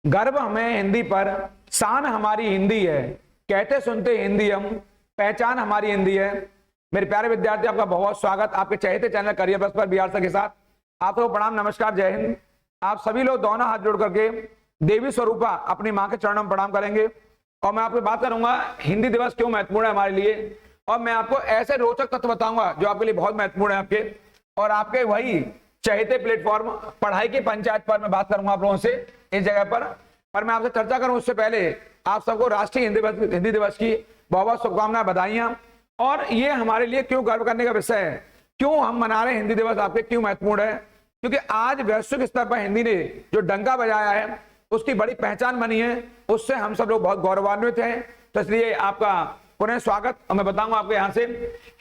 गर्व हमें हिंदी पर, शान हमारी हिंदी है, कहते सुनते हिंदी हम, पहचान हमारी हिंदी है। मेरे प्यारे विद्यार्थी, आपका बहुत स्वागत आपके चहेते चैनल करियर प्लस पर बिहार सर के साथ। आप लोग प्रणाम, नमस्कार, जय हिंद। आप सभी लोग दोनों हाथ जोड़ करके देवी स्वरूपा अपनी मां के चरणों में प्रणाम करेंगे और मैं आपको बात करूंगा हिंदी दिवस क्यों महत्वपूर्ण है हमारे लिए, और मैं आपको ऐसे रोचक तत्व बताऊंगा जो आपके लिए बहुत महत्वपूर्ण है आपके और आपके वही चहेते प्लेटफॉर्म पढ़ाई की पंचायत पर मैं बात करूंगा आप लोगों से इस जगह पर मैं आपसे चर्चा करूं उससे पहले आप सबको राष्ट्रीय हिंदी दिवस की बहुत बहुत शुभकामनाएं, बधाइयां। और ये हमारे लिए क्यों गर्व करने का विषय है, क्यों हम मना रहे हैं हिंदी दिवस, आपके क्यों महत्वपूर्ण है, क्योंकि आज वैश्विक स्तर पर हिंदी ने जो डंका बजाया है उसकी बड़ी पहचान बनी है, उससे हम सब लोग बहुत गौरवान्वित हैं। तो इसलिए आपका पुनः स्वागत। और मैं बताऊंगा आपको यहाँ से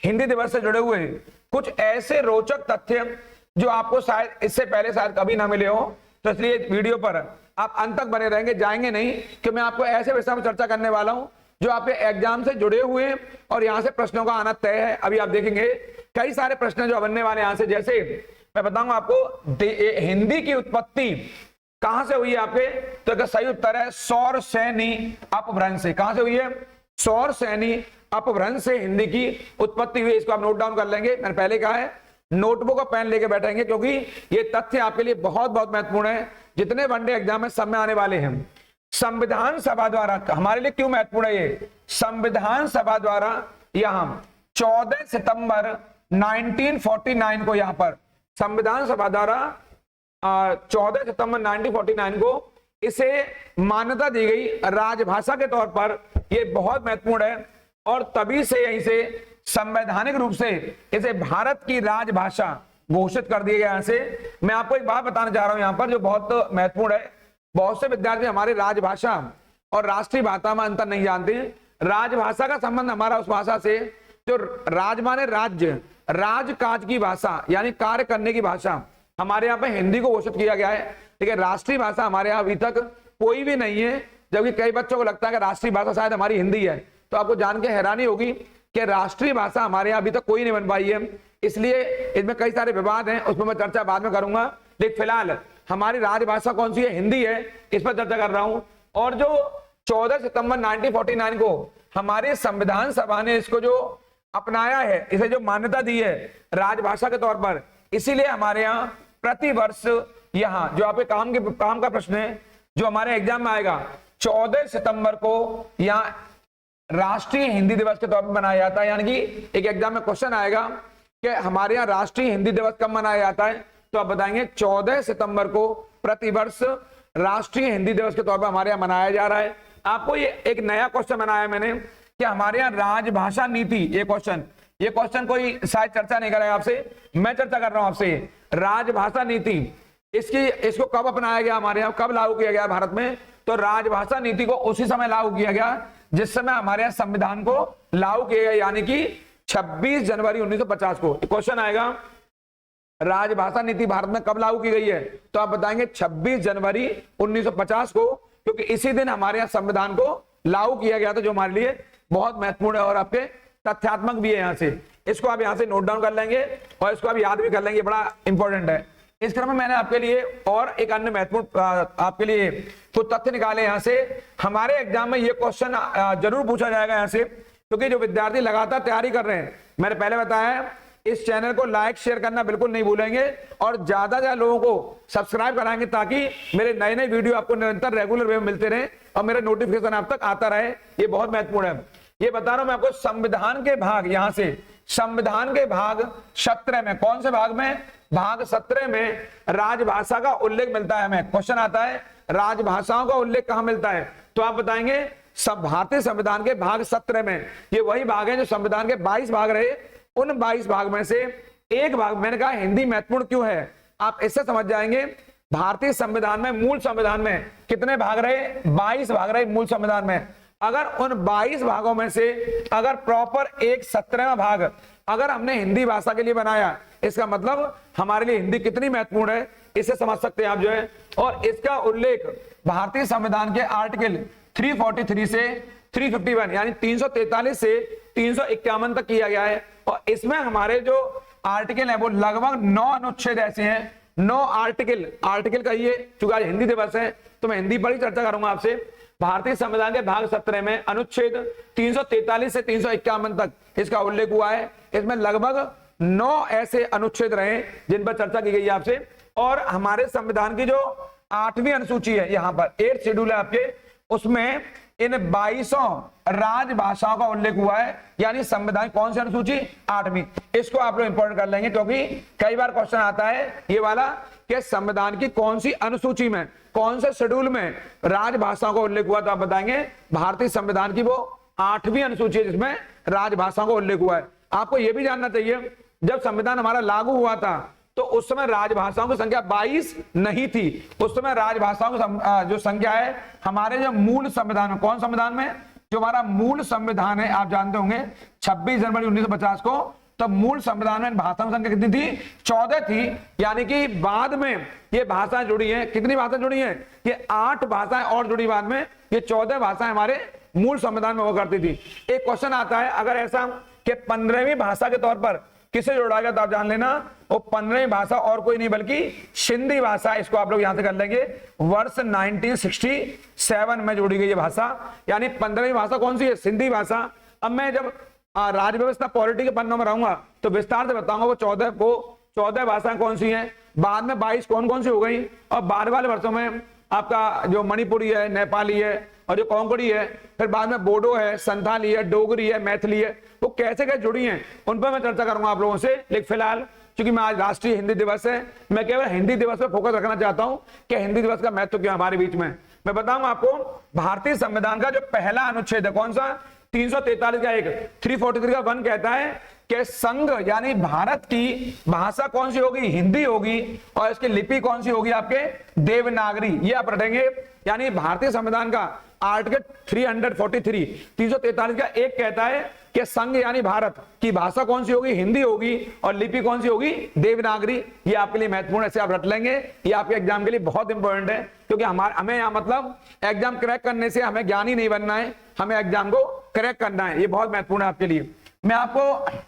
हिंदी दिवस से जुड़े हुए कुछ ऐसे रोचक तथ्य जो आपको शायद इससे पहले शायद कभी ना मिले हो। तो इसलिए वीडियो पर आप अंत तक बने रहेंगे, जाएंगे नहीं, कि मैं आपको ऐसे विषय में चर्चा करने वाला हूं जो आपके एग्जाम से जुड़े हुए हैं और यहाँ से प्रश्नों का आना तय है। अभी आप देखेंगे कई सारे प्रश्न जो बनने वाले यहाँ से, जैसे मैं बताऊंगा आपको हिंदी की उत्पत्ति कहां से हुई है आपके, तो इसका सही उत्तर है सौरसेनी अपभ्रंश से। कहां से हुई है? सौरसेनी अपभ्रंश से हिंदी की उत्पत्ति हुई। इसको आप नोट डाउन कर लेंगे, मैंने पहले कहा है नोटबुक और पेन लेके बैठेंगे क्योंकि ये तथ्य आपके लिए बहुत बहुत महत्वपूर्ण है, जितने वनडे एग्जाम में सब में आने वाले हैं। संविधान सभा द्वारा हमारे लिए क्यों महत्वपूर्ण है ये? संविधान सभा द्वारा यहां 14 सितंबर 1949 को यहां पर संविधान सभा द्वारा 14 सितंबर 1949 को इसे मान्यता दी गई राजभाषा के तौर पर। ये बहुत महत्वपूर्ण है और तभी से यहीं से संवैधानिक रूप से इसे भारत की राजभाषा घोषित कर दिया गया। यहां से मैं आपको एक बात बताना चाह रहा हूं यहां पर जो बहुत महत्वपूर्ण है। बहुत से विद्यार्थी हमारी राजभाषा और राष्ट्रीय भाषा में अंतर नहीं जानते। राजभाषा का संबंध हमारा उस भाषा से जो राज माने राज्य, राजकाज की भाषा यानी कार्य करने की भाषा, हमारे यहाँ पे हिंदी को घोषित किया गया है। ठीक है, राष्ट्रीय भाषा हमारे यहाँ अभी तक कोई भी नहीं है, जबकि कई बच्चों को लगता है कि राष्ट्रीय भाषा शायद हमारी हिंदी है। तो आपको जान के हैरानी होगी कि राष्ट्रीय भाषा हमारे यहाँ अभी तक कोई नहीं बन पाई है, इसलिए इसमें कई सारे विवाद हैं, उसमें मैं चर्चा बाद में करूंगा। लेकिन फिलहाल हमारी राजभाषा कौन सी है? हिंदी है, इस पर चर्चा कर रहा हूं। और जो 14 सितंबर 1949 को हमारे संविधान सभा ने इसको जो अपनाया है, इसे जो मान्यता दी है राजभाषा के तौर पर, इसीलिए हमारे यहाँ प्रतिवर्ष यहाँ जो आपके काम का प्रश्न है जो हमारे एग्जाम में आएगा 14 सितंबर को यहाँ राष्ट्रीय हिंदी दिवस के तौर पर मनाया जाता है। यानी कि एक एग्जाम में क्वेश्चन आएगा कि हमारे यहाँ राष्ट्रीय हिंदी दिवस कब मनाया जाता है, तो आप बताएंगे 14 सितंबर को प्रतिवर्ष राष्ट्रीय हिंदी दिवस के तौर पर हमारे यहाँ मनाया जा रहा है। आपको ये एक नया क्वेश्चन बनाया मैंने कि हमारे यहाँ राजभाषा नीति, ये क्वेश्चन कोई शायद चर्चा नहीं करेगा आपसे, मैं चर्चा कर रहा हूं आपसे। राजभाषा नीति इसको कब अपनाया गया हमारे यहाँ, कब लागू किया गया भारत में? तो राजभाषा नीति को उसी समय लागू किया गया जिस समय हमारे यहाँ संविधान को लागू किया गया, यानी कि 26 जनवरी 1950 को। क्वेश्चन आएगा राजभाषा नीति भारत में कब लागू की गई है, तो आप बताएंगे 26 जनवरी 1950 को, क्योंकि इसी दिन हमारे यहाँ संविधान को लागू किया गया था, जो हमारे लिए बहुत महत्वपूर्ण है और आपके तथ्यात्मक भी है। यहाँ से इसको आप यहाँ से नोट डाउन कर लेंगे और इसको आप याद भी कर लेंगे, बड़ा इंपॉर्टेंट है। इस क्रम में मैंने आपके लिए और एक अन्य महत्वपूर्ण आपके लिए कुछ तथ्य निकाले यहाँ से। हमारे एग्जाम में ये क्वेश्चन जरूर पूछा जाएगा यहाँ से, क्योंकि जो विद्यार्थी लगातार तैयारी कर रहे हैं, मैंने पहले बताया इस चैनल को लाइक शेयर करना बिल्कुल नहीं भूलेंगे और ज्यादा से ज्यादा लोगों को सब्सक्राइब कराएंगे ताकि मेरे नए नए वीडियो आपको निरंतर रेगुलर वे में मिलते रहे और मेरा नोटिफिकेशन आप तक आता रहे। ये बहुत महत्वपूर्ण है। ये बता रहा हूं मैं आपको संविधान के भाग, यहां से संविधान के भाग 17 में, कौन से भाग में? भाग 17 में राजभाषा का उल्लेख मिलता है। हमें क्वेश्चन आता है राजभाषाओं का उल्लेख कहां मिलता है, तो आप बताएंगे सब भारतीय संविधान के भाग 17 में। ये वही भाग है जो संविधान के 22 भाग रहे, उन 22 भाग में से एक भाग, मैंने कहा हिंदी महत्वपूर्ण क्यों है, आप इससे समझ जाएंगे। भारतीय संविधान में, मूल संविधान में कितने भाग रहे? 22 भाग रहे मूल संविधान में। अगर उन 22 भागों में से अगर प्रॉपर एक 17वां भाग अगर हमने हिंदी भाषा के लिए बनाया, इसका मतलब हमारे लिए हिंदी कितनी महत्वपूर्ण है, इसे समझ सकते हैं आप जो है। और इसका उल्लेख भारतीय संविधान के आर्टिकल 343 से 351 यानी 343 से 351 तक किया गया है। और इसमें हमारे जो आर्टिकल है वो लगभग 9 अनुच्छेद ऐसे हैं, 9 आर्टिकल कहिए, चूंकि आज हिंदी दिवस है तो मैं हिंदी पर ही चर्चा करूंगा आपसे। भारतीय संविधान के भाग 17 में अनुच्छेद 343 से 351 तक इसका उल्लेख हुआ है। इसमें लगभग 9 ऐसे अनुच्छेद रहे जिन पर चर्चा की गई है आपसे। और हमारे संविधान की जो 8वीं अनुसूची है, यहाँ पर 8th शेड्यूल है आपके, उसमें इन 22 राजभाषाओं का उल्लेख हुआ है। यानी संविधान कौन सी अनुसूची? 8वीं। इसको आप लोग इंपॉर्टेंट कर लेंगे, क्योंकि कई बार क्वेश्चन आता है ये वाला कि संविधान की कौन सी अनुसूची में, कौन से शेड्यूल में राजभाषाओं का उल्लेख हुआ, तो आप बताएंगे भारतीय संविधान की वो 8वीं अनुसूची है जिसमें राजभाषाओं का उल्लेख हुआ है। आपको यह भी जानना चाहिए, जब संविधान हमारा लागू हुआ था तो उस समय राजभाषाओं की संख्या 22 नहीं थी। उस समय राजभाषाओं की जो संख्या है हमारे जो मूल संविधान में, कौन संविधान में, जो हमारा मूल संविधान है, आप जानते होंगे 26 जनवरी 1950 को, तो मूल संविधान में भाषाओं की संख्या कितनी थी? 14 थी। यानी कि बाद में ये भाषाएं जुड़ी हैं। कितनी भाषाएं जुड़ी हैं? ये 8 भाषाएं और जुड़ी बाद में, ये 14 भाषाएं हमारे मूल संविधान में हुआ करती थी। एक क्वेश्चन आता है, अगर ऐसा कि 15वीं भाषा के तौर पर किसे जोड़ा गया, तो आप जान लेना वो 15वीं भाषा और कोई नहीं बल्कि सिंधी भाषा। इसको आप लोग यहां से कर लेंगे, वर्ष 1967 में जोड़ी गई ये भाषा। यानी 15वीं भाषा कौन सी है? सिंधी भाषा। अब मैं जब राज्य व्यवस्था पॉलिटी के पन्नों में रहूंगा तो विस्तार से बताऊंगा वो 14 भाषाएं कौन सी हैं, बाद में 22 कौन कौन सी हो गई, और बाद वाले वर्षों में आपका जो मणिपुरी है, नेपाली है और जो कोंकणी है, फिर बाद में बोडो है, संथाली है, डोगरी है, मैथिली है, वो कैसे कैसे जुड़ी हैं उन पर मैं चर्चा करूंगा आप लोगों से। लेकिन फिलहाल क्योंकि मैं आज राष्ट्रीय हिंदी दिवस है, मैं केवल हिंदी दिवस पर फोकस रखना चाहता हूं कि हिंदी दिवस का महत्व क्यों हमारे बीच में। मैं बताऊंगा आपको भारतीय संविधान का जो पहला अनुच्छेद है, कौन सा? 343 का 1, 343 का 1 कहता है कि संघ यानी भारत की भाषा कौन सी होगी? हिंदी होगी। और इसकी लिपि कौन सी होगी? आपके देवनागरी। ये आप रटेंगे। यानी भारतीय संविधान का आर्टिकल 343 का 1 कहता है कि संघ यानी भारत की भाषा कौन सी होगी? हिंदी होगी। और लिपि कौन सी होगी? देवनागरी। ये आपके लिए महत्वपूर्ण, ऐसे आप रट लेंगे। ये आपके एग्जाम के लिए बहुत इंपॉर्टेंट है, क्योंकि हमें यहाँ मतलब एग्जाम क्रैक करने से हमें ज्ञानी नहीं बनना है, हमें एग्जाम को क्रैक करना है। ये बहुत महत्वपूर्ण है आपके लिए। मैं आपको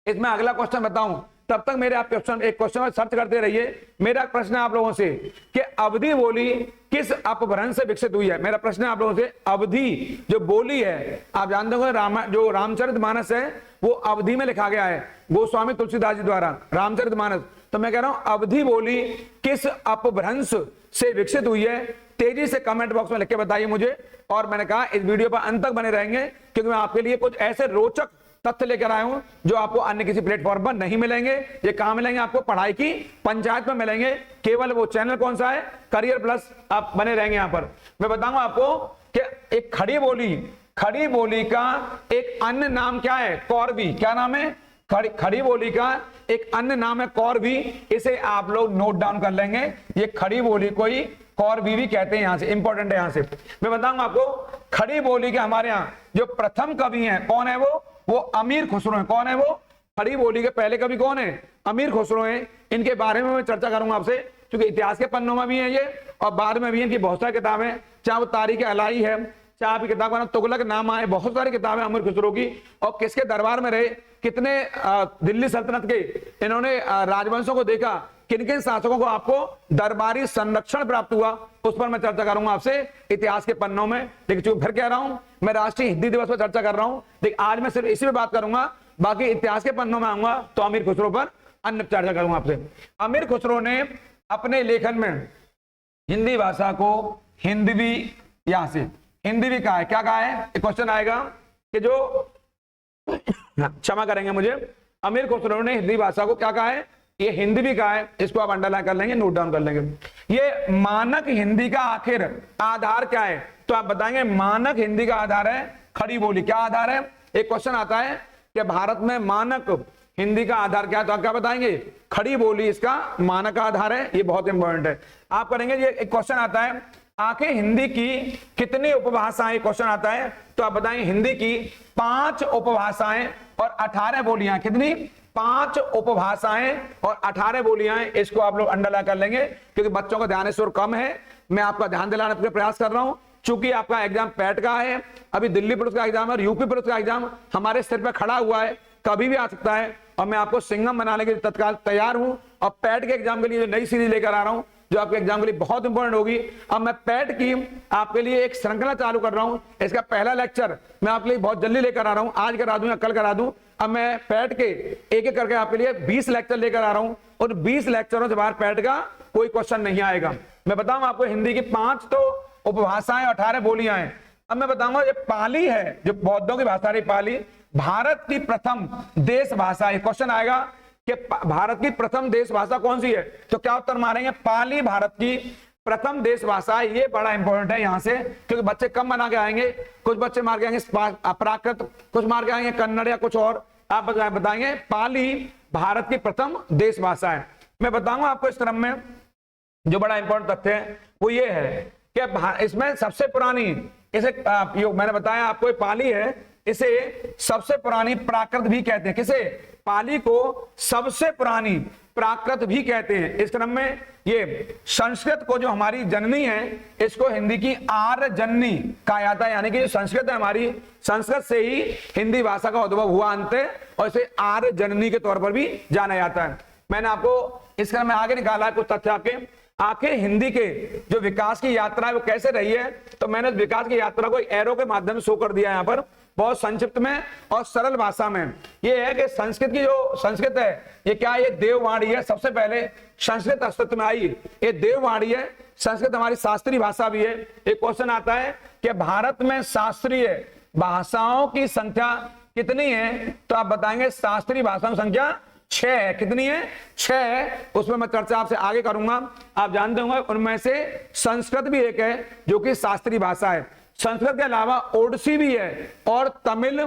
इसमें अगला क्वेश्चन बताऊं, तब तक मेरे आप एक क्वेश्चन में सर्च करते रहिए। मेरा प्रश्न है आप लोगों से कि अवधी बोली किस अपभ्रंश से विकसित हुई है? मेरा प्रश्न है आप लोगों से, अवधी जो बोली है, आप जानते हो जो रामचरितमानस है वो अवधी में लिखा गया है गोस्वामी तुलसीदास जी द्वारा, रामचरितमानस। तो मैं कह रहा हूं अवधी बोली किस अपभ्रंश से विकसित हुई है? तेजी से कमेंट बॉक्स में लिख के बताइए मुझे। और मैंने कहा इस वीडियो पर अंत तक बने रहेंगे, क्योंकि मैं आपके लिए कुछ ऐसे रोचक तथ्य लेकर आया हूं जो आपको अन्य किसी प्लेटफॉर्म पर नहीं मिलेंगे। ये कहां मिलेंगे? आपको पढ़ाई की पंचायत में मिलेंगे। केवल वो चैनल कौन सा है? Career plus. आप बने रहेंगे यहां पर। मैं बताऊंगा आपको कि एक खड़ी बोली का एक अन्य नाम क्या है? कौरवी। क्या नाम है? खड़ी बोली का एक अन्य नाम है कौरवी। इसे आप लोग नोट डाउन कर लेंगे। ये खड़ी बोली को ही कौरवी भी कहते हैं। यहां से इंपॉर्टेंट है। यहां से मैं बताऊंगा आपको खड़ी बोली के हमारे यहाँ जो प्रथम कवि हैं, कौन है वो अमीर खुसरो है। कौन है वो? खड़ी बोली के पहले कवि कौन है? अमीर खुसरो है। इनके बारे में मैं चर्चा करूंगा आपसे, क्योंकि इतिहास के पन्नों में भी है ये और बाद में भी इनकी बहुत सारी किताबें, चाहे वो तारीख अलाई है, चाहे आपकी किताब का नाम तुगलक नामा है, बहुत सारी किताबें अमीर खुसरो की। और किसके दरबार में रहे, कितने दिल्ली सल्तनत के इन्होंने राजवंशों को देखा, किन किन शासकों को आपको दरबारी संरक्षण प्राप्त हुआ, उस पर मैं चर्चा करूंगा आपसे इतिहास के पन्नों में। लेकिन चूंकि फिर कह रहा हूं मैं राष्ट्रीय हिंदी दिवस पर चर्चा कर रहा हूं, लेकिन आज मैं सिर्फ इसी पे बात करूंगा। बाकी इतिहास के पन्नों में आऊंगा तो अमीर खुसरो पर अन्य चर्चा करूंगा आपसे। अमीर खुसरो ने अपने लेखन में हिंदी भाषा को हिंदवी, यहां से हिंदवी कहा है। क्या कहा है? एक क्वेश्चन आएगा कि जो क्षमा करेंगे मुझे, अमीर खुसरो ने हिंदी भाषा को क्या कहा है? ये हिंदी भी कहा है। इसको आप अंडरलाइन कर लेंगे, नोट डाउन कर लेंगे। ये मानक हिंदी का आखिर आधार क्या है? तो आप बताएंगे मानक हिंदी का आधार है खड़ी बोली। क्या आधार है? एक क्वेश्चन आता है कि भारत में मानक हिंदी का आधार क्या है, तो आप क्या बताएंगे? खड़ी बोली इसका मानक आधार है। ये बहुत इंपॉर्टेंट है, आप करेंगे। ये एक क्वेश्चन आता है, आखिर हिंदी की कितनी उपभाषाएं? क्वेश्चन आता है तो आप बताएंगे हिंदी की 5 उपभाषाएं और 18 बोलियां। कितनी? 5 उपभाषाएं और 18 बोलियां। इसको आप लोग अंडरलाइन कर लेंगे, क्योंकि बच्चों का ध्यान इस ओर कम है। मैं आपका ध्यान दिलाने का प्रयास कर रहा हूं, चूंकि आपका एग्जाम पैट का है, अभी दिल्ली पुलिस का एग्जाम और यूपी पुलिस का एग्जाम हमारे सिर पे खड़ा हुआ है, कभी भी आ सकता है। और मैं आपको सिंघम बनाने के लिए तत्काल तैयार हूं। और पैट के एग्जाम के लिए जो नई सीरीज लेकर आ रहा हूं, जो आपके एग्जाम के लिए बहुत इंपॉर्टेंट होगी। अब मैं पैट की आपके लिए एक श्रृंखला चालू कर रहा हूं। इसका पहला लेक्चर मैं आपके लिए बहुत जल्दी लेकर आ रहा हूं, आज करा दूं या कल करा दूं। अब मैं पैट के एक एक करके आपके लिए 20 लेक्चर लेकर आ रहा हूं और 20 लेक्चरों से बाहर पैट का कोई क्वेश्चन नहीं आएगा। मैं बताऊं आपको हिंदी की 5 तो उपभाषाएं, 18 बोलियां हैं। अब मैं बताऊंगा ये पाली है, जो बौद्धों की भाषा रही पाली, भारत की प्रथम देश भाषा है। क्वेश्चन आएगा कि भारत की प्रथम देश भाषा कौन सी है, तो क्या उत्तर मारेंगे? पाली भारत की प्रथम देश भाषा है। ये बड़ा इंपॉर्टेंट है यहाँ से, क्योंकि बच्चे कम बना के आएंगे। कुछ बच्चे मार के आएंगे प्राकृत, कुछ मार के आएंगे कन्नड़ या कुछ और। आप बताएंगे पाली भारत की प्रथम देश भाषा है। मैं बताऊंगा आपको इस क्रम में जो बड़ा इंपॉर्टेंट तथ्य है वो ये है कि इसमें सबसे पुरानी, इसे मैंने बताया आपको पाली है, इसे सबसे पुरानी प्राकृत भी कहते हैं। किसे? पाली को सबसे पुरानी प्राकृत भी कहते हैं। इस क्रम में ये संस्कृत को, जो हमारी जननी है, इसको हिंदी की आर्य जननी कहा जाता है। यानी कि जो संस्कृत है हमारी, संस्कृत से ही हिंदी भाषा का उद्भव हुआ अंत है और इसे आर्य जननी के तौर पर भी जाना जाता है। मैंने आपको इस क्रम में आगे निकाला है कुछ तथ्य आपके। आखिर हिंदी के जो विकास की यात्रा है वो कैसे रही है, तो मैंने विकास की यात्रा को एरो के माध्यम से शो कर दिया यहाँ पर, बहुत संक्षिप्त में और सरल भाषा में। ये है कि संस्कृत की जो संस्कृत है ये क्या है? ये देववाणी है। सबसे पहले संस्कृत अस्तित्व में आई, ये देववाणी है। संस्कृत हमारी शास्त्रीय भाषा भी है। एक क्वेश्चन आता है कि भारत में शास्त्रीय भाषाओं की संख्या कितनी है, तो आप बताएंगे शास्त्रीय भाषाओं की संख्या 6 है। कितनी है? 6 है। उसमें मैं चर्चा आपसे आगे करूंगा। आप जानते होंगे उनमें से संस्कृत भी एक है जो कि शास्त्रीय भाषा है। संस्कृत के अलावा ओडिसी भी है और तमिल,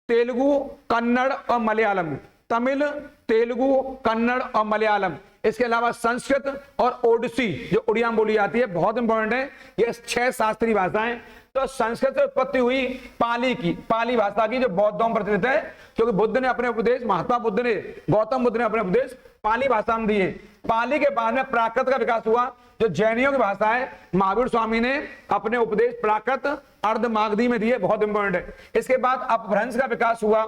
तेलुगु, कन्नड़ और मलयालम। तमिल, तेलुगु, कन्नड़ और मलयालम। इसके अलावा संस्कृत और ओडिसी जो उड़िया में बोली जाती है, बहुत इंपॉर्टेंट है। ये 6 शास्त्रीय भाषाएं। तो संस्कृत से उत्पत्ति हुई पाली की, पाली भाषा की, जो बौद्धों में प्रचलित है, क्योंकि बुद्ध ने अपने उपदेश, महात्मा बुद्ध ने, गौतम बुद्ध ने अपने उपदेश पाली भाषा में दिए। पाली के बाद में प्राकृत का विकास हुआ, जो जैनियों की भाषा है। महावीर स्वामी ने अपने उपदेश प्राकृत अर्धमागधी में दिए, बहुत इंपॉर्टेंट है। इसके बाद अपभ्रंश का विकास हुआ,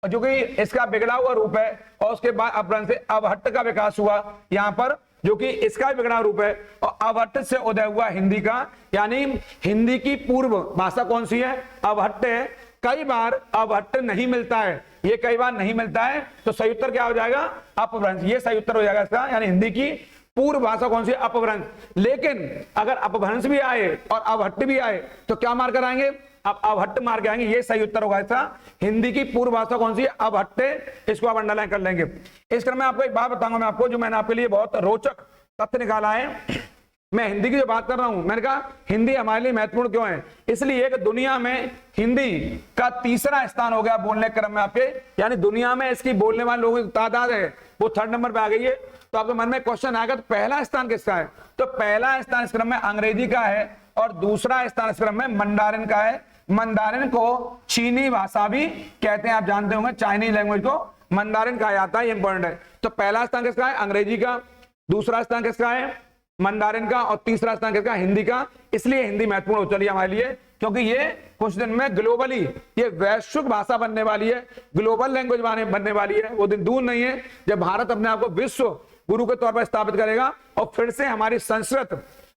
जो कि इसका बिगड़ा हुआ रूप है, और उसके बाद अपभ्रंश से अवहट्ट का विकास हुआ यहाँ पर, जो कि इसका बिगड़ा रूप है। और अवहट्ट से उदय हुआ हिंदी का, यानी हिंदी की पूर्व भाषा कौन सी है? अवहट्ट है। कई बार अवहट्ट नहीं मिलता है, ये कई बार नहीं मिलता है, तो सही उत्तर क्या हो जाएगा? अपभ्रंश। ये सही उत्तर हो जाएगा इसका, यानी हिंदी की पूर्व भाषा कौन सी? अपभ्रंश। लेकिन अगर अपभ्रंश भी आए और अवहट्ट भी आए तो क्या मार कर आएंगे? अब अवहट्ट मार के आएंगे। ये सही उत्तर होगा इसका। हिंदी की पूर्व भाषा कौन सी? अवहट्ट। इसको आप अंडरलाइन कर लेंगे। इस क्रम में आपको एक बात बताऊंगा मैं आपको, जो मैंने आपके लिए बहुत रोचक तथ्य निकाला है। मैं हिंदी की जो बात कर रहा हूं, मैंने कहा हिंदी हमारे लिए महत्वपूर्ण क्यों है? इसलिए कि दुनिया में हिंदी का 3रा स्थान हो गया बोलने के क्रम में आपके, यानी दुनिया में इसकी बोलने वाले लोगों की तादाद है वो 3rd नंबर पे आ गई है। तो आपके मन में क्वेश्चन आएगा तो पहला स्थान किसका है? तो पहला स्थान इस क्रम में अंग्रेजी का है और दूसरा स्थान इस क्रम में मंडारिन का है। मंडारिन को चीनी भाषा भी कहते हैं, आप जानते होंगे, चाइनीज लैंग्वेज को मंडारिन कहा जाता है। ये इंपॉर्टेंट है। तो पहला स्थान किसका है? अंग्रेजी का। दूसरा स्थान किसका है? मंडारिन का। और तीसरा स्थान किसका? हिंदी का। इसलिए हिंदी महत्वपूर्ण हो चली हमारे लिए, क्योंकि ये कुछ दिन में ग्लोबली ये वैश्विक भाषा बनने वाली है, ग्लोबल लैंग्वेज बनने वाली है। वो दिन दूर नहीं है जब भारत अपने आप को विश्व गुरु के तौर पर स्थापित करेगा और फिर से हमारी संस्कृत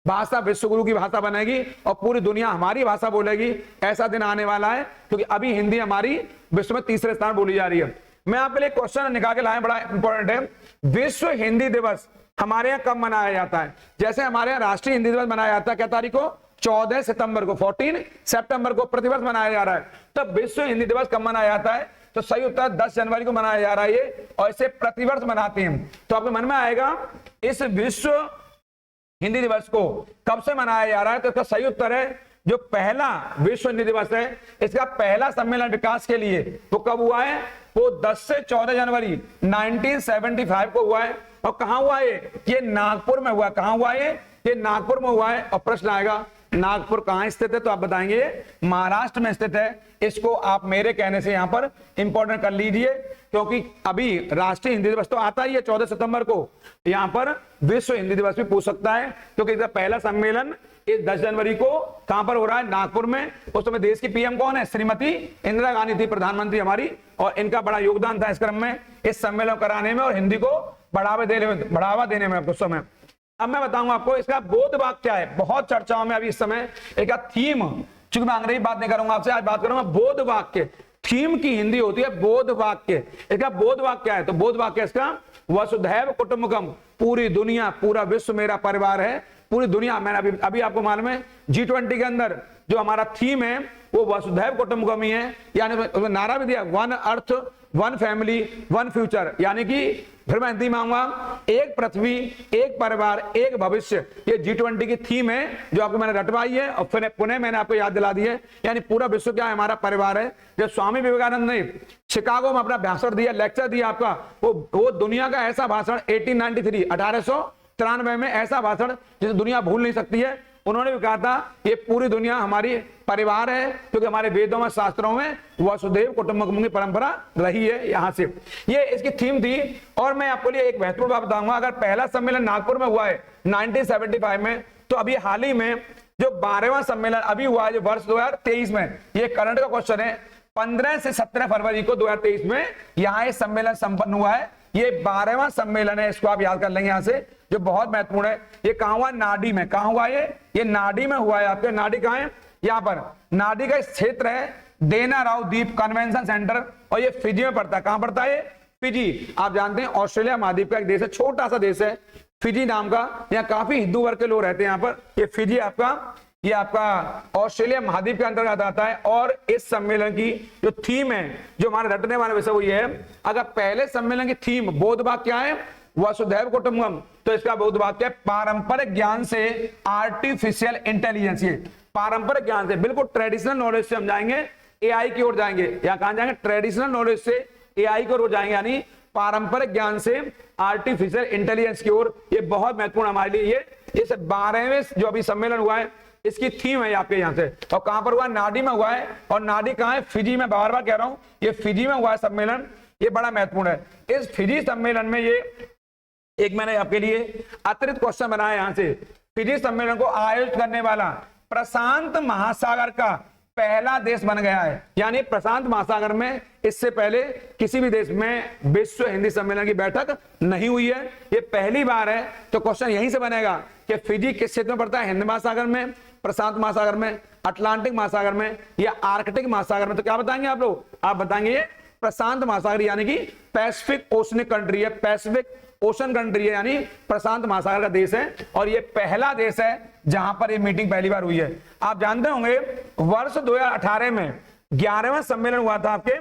भाषा विश्व गुरु की भाषा बनेगी और पूरी दुनिया हमारी भाषा बोलेगी। ऐसा दिन आने वाला है, क्योंकि अभी हिंदी हमारी विश्व में 3रे स्थान बोली जा रही है। मैं आपके लिए क्वेश्चन निकाल के लाया, बड़ा इंपॉर्टेंट है। विश्व हिंदी दिवस हमारे यहाँ कब मनाया जाता है? जैसे हमारे यहाँ राष्ट्रीय हिंदी दिवस मनाया जाता है, क्या तारीख को? 14 सितंबर को, 14 सितंबर को प्रतिवर्ष मनाया जा रहा है। तब विश्व हिंदी दिवस कब मनाया जाता है? तो सही उत्तर 10 जनवरी को मनाया जा रहा है ये, और इसे प्रतिवर्ष मनाते हैं। तो आपके मन में आएगा इस विश्व हिंदी दिवस को कब से मनाया जा रहा है? तो इसका सही उत्तर है जो पहला विश्व हिंदी दिवस है, इसका पहला सम्मेलन विकास के लिए वो कब हुआ है? वो 10 से 14 जनवरी 1975 को हुआ है। और कहां हुआ है? ये नागपुर में हुआ। कहां हुआ है? ये नागपुर में हुआ है। और प्रश्न आएगा नागपुर कहां स्थित है? तो आप बताएंगे महाराष्ट्र में स्थित है। इसको आप मेरे कहने से यहां पर इंपॉर्टेंट कर लीजिए, क्योंकि अभी राष्ट्रीय हिंदी दिवस तो आता ही है 14 सितंबर को, यहां पर विश्व हिंदी दिवस भी पूछ सकता है, क्योंकि इसका पहला सम्मेलन इस 10 जनवरी को कहां पर हो रहा है? नागपुर में। उस समय देश की पीएम कौन है? श्रीमती इंदिरा गांधी थी, प्रधानमंत्री हमारी, और इनका बड़ा योगदान था इस क्रम में, इस सम्मेलन कराने में और हिंदी को बढ़ावा देने में उस समय। अब मैं बताऊंगा आपको इसका बोध वाक्य क्या है। बहुत चर्चाओं में अभी इस समय एक थीम, चूंकि मैं अंग्रेजी बात नहीं करूंगा आपसे, आज बात करूंगा बोध वाक्य। थीम की हिंदी होती है बोध वाक्य। इसका बोध वाक्य क्या है? तो बोध वाक्य इसका वसुधैव कुटुंबकम, पूरी दुनिया, पूरा विश्व मेरा परिवार है। पूरी दुनिया, मैंने अभी आपको मालूम है G20 के अंदर जो हमारा थीम है वो वसुधैव कुटुंबकम ही है, यानी नारा भी दिया, one earth one family one future, यानी कि फिर मैं हिंदी मांगूंगा, एक पृथ्वी एक परिवार एक भविष्य। ये G20 की थीम है जो आपको मैंने रटवाई है और फिर पुनः मैंने आपको याद दिला दी है। यानी पूरा विश्व क्या है? हमारा परिवार है। जब स्वामी विवेकानंद ने शिकागो में अपना भाषण दिया, लेक्चर दिया आपका, वो दुनिया का ऐसा भाषण 1893 में ऐसा भाषण जिसे दुनिया भूल नहीं सकती है। उन्होंने भी कहा था ये पूरी दुनिया हमारी परिवार है, क्योंकि हमारे वेदों में शास्त्रों में वसुधैव कुटुंबकम की परंपरा रही है। यहां से ये इसकी थीम थी। और मैं आपको लिए एक महत्वपूर्ण बात बताऊंगा, अगर पहला सम्मेलन नागपुर में हुआ है 1975 में, तो अभी हाल ही में जो 12वां सम्मेलन अभी हुआ है जो वर्ष 2023 में, ये करंट का क्वेश्चन है, 15 से 17 फरवरी को 2023 में यहाँ सम्मेलन संपन्न हुआ है। ये 12वां सम्मेलन है, इसको आप याद कर लेंगे यहाँ से, जो बहुत महत्वपूर्ण है। ये कहां हुआ? नाडी में। कहां हुआ ये नाडी में हुआ है। आपके नाडी कहां है? यहाँ पर नाडी का क्षेत्र है देना राव द्वीप कन्वेंशन सेंटर, और ये फिजी में पड़ता है। कहां पड़ता है? फिजी। आप जानते हैं ऑस्ट्रेलिया महाद्वीप का एक देश है, छोटा सा देश है फिजी नाम का। यहाँ काफी हिंदू वर्ग के लोग रहते हैं यहाँ पर। ये फिजी ये आपका ऑस्ट्रेलिया महाद्वीप के अंतर्गत आता है। और इस सम्मेलन की जो थीम है, जो हमारे रटने वाले विषय वो ये है, अगर पहले सम्मेलन की थीम बोध वाक्य क्या है? वसुधैव कुटुंबकम, तो इसका बोध वाक्य है पारंपरिक ज्ञान से आर्टिफिशियल इंटेलिजेंस। ये पारंपरिक ज्ञान से, बिल्कुल ट्रेडिशनल नॉलेज से हम जाएंगे एआई की ओर जाएंगे। या कहां जाएंगे? ट्रेडिशनल नॉलेज से एआई की ओर जाएंगे, यानी पारंपरिक ज्ञान से आर्टिफिशियल इंटेलिजेंस की ओर। ये बहुत महत्वपूर्ण हमारे लिए। ये 12वें जो अभी सम्मेलन हुआ है इसकी थीम है आपके यहाँ से। और कहां पर हुआ? नाडी में हुआ है। और नाडी कहां है? फिजी में। बार बार कह रहा हूं, ये फिजी में हुआ है सम्मेलन। ये बड़ा महत्वपूर्ण है। इस फिजी सम्मेलन में ये एक मैंने आपके लिए अतिरिक्त क्वेश्चन बनाया यहां से। फिजी सम्मेलन को आयोजित करने वाला प्रशांत महासागर का पहला देश बन गया है। यानी प्रशांत महासागर में इससे पहले किसी भी देश में विश्व हिंदी सम्मेलन की बैठक नहीं हुई है, ये पहली बार है। तो क्वेश्चन यहीं से बनेगा कि फिजी किस क्षेत्र में पड़ता है? हिंद महासागर में, प्रशांत महासागर में, अटलांटिक महासागर में या आर्कटिक महासागर में? तो क्या बताएंगे आप लोग? आप बताएंगे प्रशांत महासागर, यानी कि पैसिफिक ओशनिक कंट्री है, पैसिफिक ओशन कंट्री है, यानी प्रशांत महासागर का देश है। और ये पहला देश है जहां पर ये मीटिंग पहली बार हुई है। आप जानते होंगे वर्ष 2018 में 11वां सम्मेलन हुआ था आपके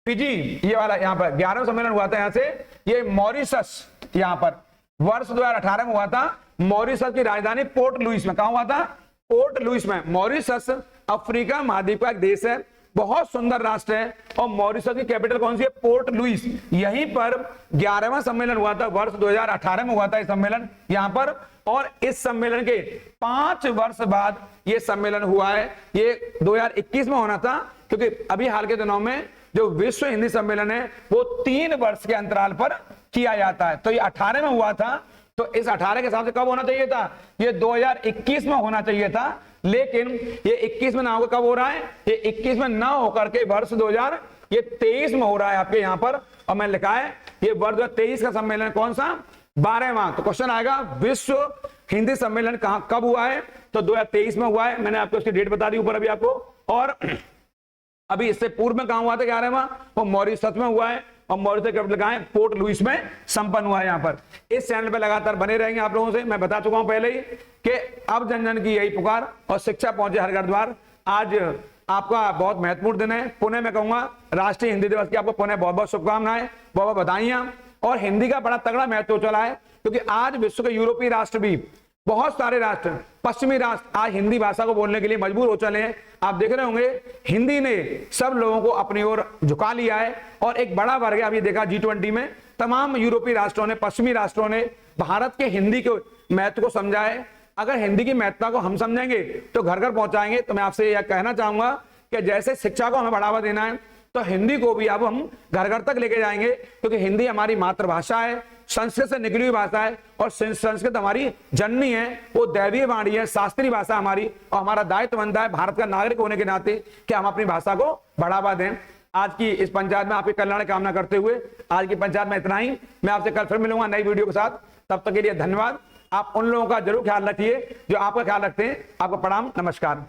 फिजी, ये वाला यहाँ पर 11वां सम्मेलन हुआ था यहाँ से, ये मॉरिशस, यहाँ पर वर्ष 2018 में हुआ था। मॉरिशस की राजधानी पोर्ट लुइस में। कहां हुआ था? पोर्ट लुइस में। मॉरिशस अफ्रीका महाद्वीप का एक देश है, बहुत सुंदर राष्ट्र है। और मॉरिशस की कैपिटल कौन सी है? Port Louis. यहीं पर 11वां सम्मेलन हुआ था, वर्ष 2018 में हुआ था ये सम्मेलन यहाँ पर। और इस सम्मेलन के 5 वर्ष बाद ये सम्मेलन हुआ है। ये 2021 में होना था, क्योंकि अभी हाल के दिनों में जो विश्व हिंदी सम्मेलन है वो 3 वर्ष के अंतराल पर किया जाता है। तो ये 18 में हुआ था, तो इस 18 के हिसाब से कब होना चाहिए था? ये 2021 में होना चाहिए था, लेकिन ये 21 में ना होकर कब हो रहा है? ये 21 में ना होकर के वर्ष 2023 में हो रहा है आपके यहाँ पर। और मैं लिखा है ये वर्ष 2023 का सम्मेलन कौन सा? 12वां। तो क्वेश्चन आएगा विश्व हिंदी सम्मेलन कब हुआ है? तो 2023 में हुआ है। मैंने आपको उसकी डेट बता दी ऊपर अभी आपको। और अभी इससे पूर्व में कहां हुआ था? 11वां वो मॉरिशस में हुआ है। और मॉरिशस कैपिटल कहां है? पोर्ट लुइस में संपन्न हुआ है यहाँ पर। इस चैनल पे लगातार बने रहेंगे आप लोगों से। मैं बता चुका हूं पहले ही कि अब जन जन की यही पुकार और शिक्षा पहुंचे हर घर द्वार। आज आपका बहुत महत्वपूर्ण दिन है। पुनः मैं कहूंगा राष्ट्रीय हिंदी दिवस की आपको पुनः बहुत बहुत शुभकामनाएं, बहुत बहुत बधाइयां। और हिंदी का बड़ा तगड़ा महत्व चला है, क्योंकि आज विश्व के यूरोपीय राष्ट्र भी, बहुत सारे राष्ट्र, पश्चिमी राष्ट्र आज हिंदी भाषा को बोलने के लिए मजबूर हो चले हैं। आप देख रहे होंगे हिंदी ने सब लोगों को अपनी ओर झुका लिया है। और एक बड़ा वर्ग है, अभी देखा G20 में तमाम यूरोपीय राष्ट्रों ने, पश्चिमी राष्ट्रों ने भारत के हिंदी के महत्व को समझा है। अगर हिंदी की महत्ता को हम समझेंगे तो घर घर पहुंचाएंगे। तो मैं आपसे यह कहना चाहूंगा कि जैसे शिक्षा को हमें बढ़ावा देना है, तो हिंदी को भी अब हम घर घर तक लेके जाएंगे, क्योंकि हिंदी हमारी मातृभाषा है, संस्कृत से निकली हुई भाषा है। और संस्कृत हमारी जननी है, वो दैवीय वाणी है, शास्त्रीय भाषा हमारी। और हमारा दायित्व बनता है भारत का नागरिक होने के नाते कि हम अपनी भाषा को बढ़ावा दें। आज की इस पंचायत में आपके कल्याण की कामना करते हुए आज की पंचायत में इतना ही। मैं आपसे कल फिर मिलूंगा नई वीडियो के साथ। तब तक के लिए धन्यवाद। आप उन लोगों का जरूर ख्याल रखिए जो आपका ख्याल रखते हैं। आपको प्रणाम, नमस्कार।